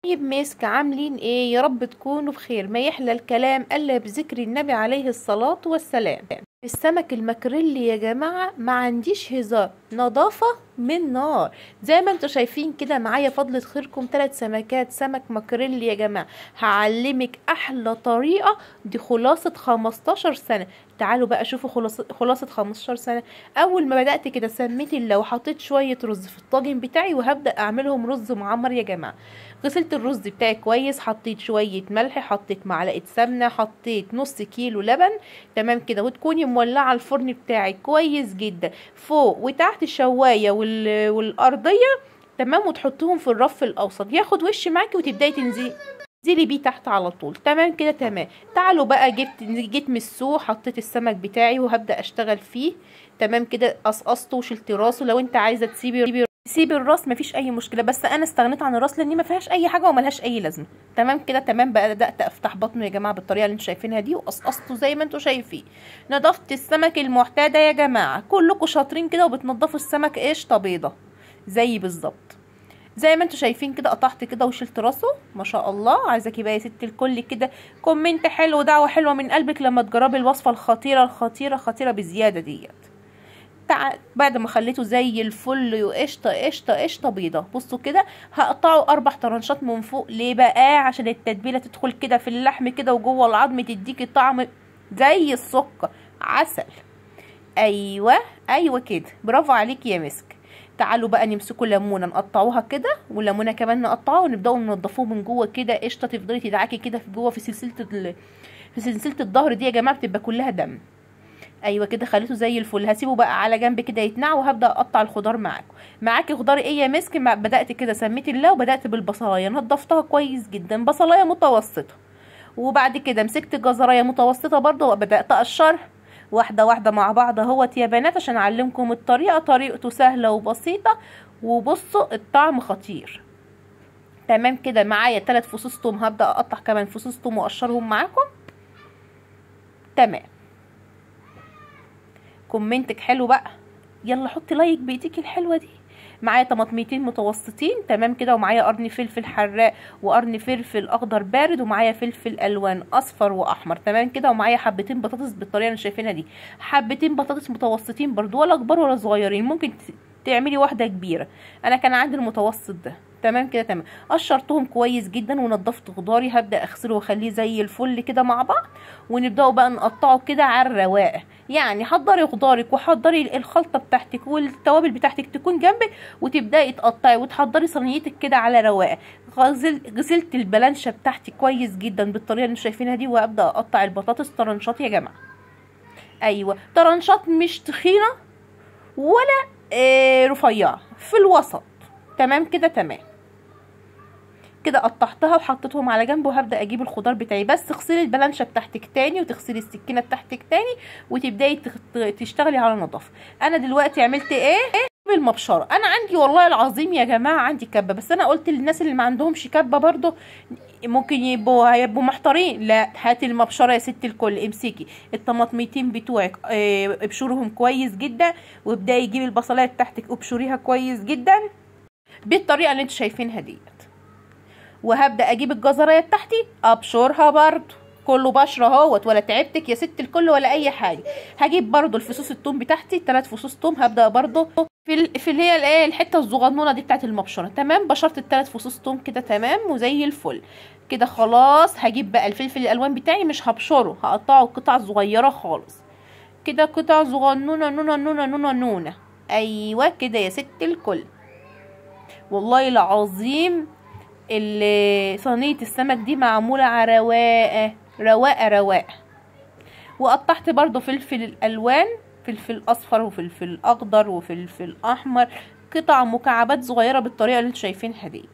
طيب مسك عاملين ايه؟ يا رب تكونوا بخير. ما يحلى الكلام الا بذكر النبي عليه الصلاة والسلام. السمك المكريلي يا جماعة ما عنديش هزار، نظافة من نار. زي ما انتوا شايفين كده معايا فضلة خيركم 3 سمكات سمك مكريلي يا جماعة. هعلمك احلى طريقة، دي خلاصة 15 سنة. تعالوا بقى شوفوا خلاصة 15 سنة. اول ما بدأت كده سميت الله وحطيت شوية رز في الطاجن بتاعي وهبدأ اعملهم رز معمر يا جماعة. غسلت الرز بتاعي كويس، حطيت شوية ملح، حطيت معلقة سمنة، حطيت نص كيلو لبن. تمام كده، وتكوني مولعة الفرن بتاعك كويس جدا فوق وتحت الشواية والأرضية. تمام، وتحطهم في الرف الأوسط ياخد وش معاكي وتبداي تنزلي بيه تحت على طول. تمام كده تمام. تعالوا بقى جيت من السوق، حطيت السمك بتاعي وهبدأ اشتغل فيه. تمام كده، قصقصته وشلت راسه. لو انت عايزه تسيبي الراس مفيش اي مشكله، بس انا استغنيت عن الراس لان ما فيهاش اي حاجه وملهاش اي لازمه. تمام كده تمام. بقى بدات افتح بطنه يا جماعه بالطريقه اللي انتوا شايفينها دي وقصقصته زي ما انتوا شايفين. نضفت السمك المعتاده يا جماعه، كلكم شاطرين كده وبتنضفوا السمك قشطه بيضه زي بالظبط. زي ما انتوا شايفين كده قطعت كده وشلت راسه. ما شاء الله. عايزاكي بقى يا ست الكل كده كومنت حلو ودعوه حلوه من قلبك لما تجربي الوصفه الخطيره الخطيره خطيره بزياده ديت. بعد ما خليته زي الفل وقشطه قشطه قشطه بيضه، بصوا كده هقطعه 4 طرنشات من فوق. ليه بقى؟ عشان التتبيله تدخل كده في اللحم كده وجوه العظم تديكي طعم زي السكر عسل. ايوه ايوه كده، برافو عليك يا مسك. تعالوا بقى نمسكوا ليمونه نقطعوها كده، والليمونه كمان نقطعوها ونبداوا ننضفوه من جوه كده قشطه. تفضلي تدعكي كده في جوه في سلسله الظهر دي يا جماعه بتبقى كلها دم. ايوه كده خليته زي الفل. هسيبه بقى على جنب كده يتنع وهبدا اقطع الخضار معاكم. معاكي خضار ايه يا مسك؟ بدات كده سميت الله وبدات بالبصلايه، نضفتها كويس جدا، بصلايه متوسطه. وبعد كده مسكت جزرايه متوسطه برضو وبدات اقشرها واحده واحده مع بعض اهوت يا بنات، عشان اعلمكم الطريقه. طريقته سهله وبسيطه، وبصوا الطعم خطير. تمام كده. معايا 3 فصوص توم، هبدا اقطع كمان فصوص توم واقشرهم معاكم. تمام. كومنتك حلو بقى، يلا حطي لايك بايديك الحلوه دي. معايا طماطميتين متوسطين. تمام كده. ومعايا قرن فلفل حراق وقرن فلفل اخضر بارد، ومعايا فلفل الوان اصفر واحمر. تمام كده. ومعايا حبتين بطاطس بالطريقه اللي شايفينها دي، حبتين بطاطس متوسطين برضو، ولا كبار ولا صغيرين. ممكن تعملي واحده كبيره، انا كان عندي المتوسط ده. تمام كده تمام. قشرتهم كويس جدا ونضفت خضاري، هبدا اغسله واخليه زي الفل كده مع بعض. ونبداوا بقى نقطعه كده على الرواقه. يعني حضري خضارك وحضري الخلطه بتاعتك والتوابل بتاعتك تكون جنبك، وتبداي تقطعي وتحضري صينيتك كده على رواقه. غسلت البلانشه بتاعتي كويس جدا بالطريقه اللي انتوا شايفينها دي، وابدا اقطع البطاطس طرنشات يا جماعه. ايوه طرنشات مش تخينه ولا رفيعه، في الوسط. تمام كده تمام. كده قطعتها وحطيتهم على جنب، وهبدا اجيب الخضار بتاعي. بس اغسلي البلانشه بتاعتك تاني وتغسلي السكينه بتاعتك تاني وتبداي تشتغلي على نظافه. انا دلوقتي عملت ايه؟ بالمبشره. انا عندي والله العظيم يا جماعه عندي كبه، بس انا قلت للناس اللي ما عندهمش كبه برضو ممكن هيبقوا محتارين. لا، هاتي المبشره يا ست الكل. امسكي الطماطميتين بتوعك ابشرهم كويس جدا، وابداي جيبي البصلايه بتاعتك ابشريها كويس جدا بالطريقه اللي انتوا شايفينها دي. وهبدا اجيب الجزريه بتاعتي ابشرها برضو كله بشره اهوت، ولا تعبتك يا ست الكل ولا اي حاجه. هجيب برضو الفصوص الثوم بتاعتي 3 فصوص ثوم، هبدا برضو في اللي هي الايه الحته الصغنونه دي بتاعت المبشره. تمام. بشرت ال3 فصوص ثوم كده تمام وزي الفل كده. خلاص هجيب بقى الفلفل الالوان بتاعي، مش هبشره، هقطعه قطع صغيره خالص كده، قطع صغنونه نونه نونه نونه نونه. ايوه كده يا ست الكل. والله العظيم صينيه السمك دي معموله على رواقه رواقه رواقه. وقطعت برضو فلفل الالوان، فلفل اصفر وفلفل اخضر وفلفل احمر، قطع مكعبات صغيره بالطريقه اللي انتوا شايفينها ديت.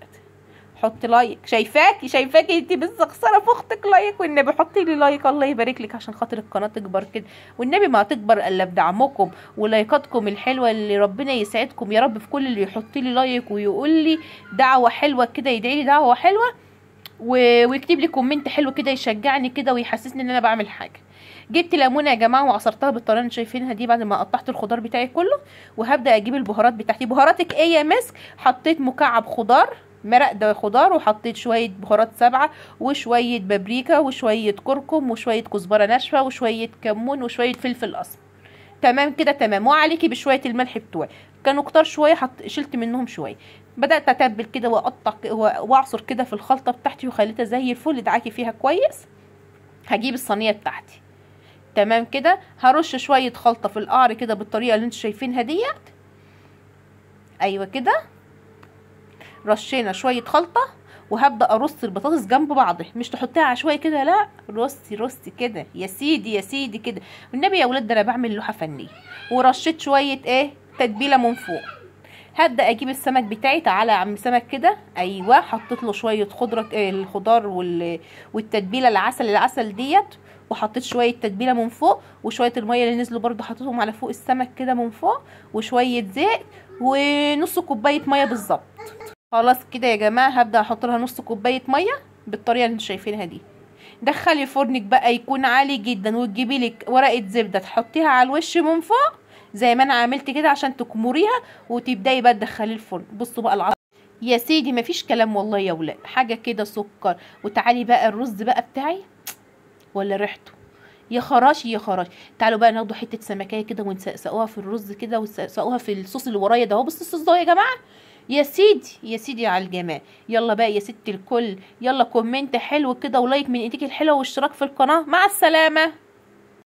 حطي لايك. شايفاكي انت مستخسره في اختك لايك، والنبي حطي لي لايك الله يبارك لك عشان خاطر القناه تكبر كده. والنبي ما هتكبر الا بدعمكم ولايكاتكم الحلوه، اللي ربنا يسعدكم يا رب في كل اللي يحط لي لايك ويقول لي دعوه حلوه كده، يدعي لي دعوه حلوه ويكتب لي كومنت حلو كده يشجعني كده ويحسسني ان انا بعمل حاجه. جبت ليمونه يا جماعه وعصرتها بالطريقه اللي شايفينها دي بعد ما قطعت الخضار بتاعي كله. وهبدا اجيب البهارات بتاعتي. بهاراتك ايه يا مسك؟ حطيت مكعب خضار مرق ده خضار، وحطيت شويه بهارات سبعه وشويه بابريكا وشويه كركم وشويه كزبره ناشفه وشويه كمون وشويه فلفل اسمر. تمام كده تمام. وعليكي بشويه الملح بتوعي، كانوا كتار شويه، شلت منهم شويه. بدات اتبل كده واقطع واعصر كده في الخلطه بتاعتي وخليتها زي الفل. ادعكي فيها كويس. هجيب الصينيه بتاعتي. تمام كده. هرش شويه خلطه في القعر كده بالطريقه اللي انتوا شايفينها ديت. ايوه كده، رشينا شويه خلطه. وهبدا ارص البطاطس جنب بعضها، مش تحطيها عشوائي كده، لا، رصي كده يا سيدي يا سيدي كده. والنبي يا ولاد ده انا بعمل لوحه فنيه. ورشيت شويه ايه تتبيله من فوق. هبدا اجيب السمك بتاعي. تعالى يا عم سمك كده. ايوه، حطيت له شويه خضره، الخضار والتتبيله العسل ديت. وحطيت شويه تتبيله من فوق، وشويه الميه اللي نزلوا برده حطيتهم على فوق السمك كده من فوق، وشويه زيت، ونص كوبايه ميه بالظبط. خلاص كده يا جماعه، هبدا احط لها نص كوبايه ميه بالطريقه اللي انتوا شايفينها دي. دخلي فرنك بقى يكون عالي جدا، وتجيبي لك ورقه زبده تحطيها على الوش من فوق زي ما انا عملت كده عشان تكمريها، وتبداي بقى تدخلي الفرن. بصوا بقى العصر يا سيدي، مفيش كلام والله يا ولاد، حاجه كده سكر. وتعالي بقى الرز بقى بتاعي، ولا ريحته يا خراشي يا خراشي. تعالوا بقى ناخدوا حته سمكيه كده ونسقسقوها في الرز كده، ونسقسقوها في الصوص اللي ورايا ده اهو. بصوا الصوص ده يا جماعه، يا سيدي يا سيدي على الجمال. يلا بقى يا ست الكل، يلا كومنت حلو كده ولايك من ايديك الحلوه واشتراك في القناه. مع السلامه.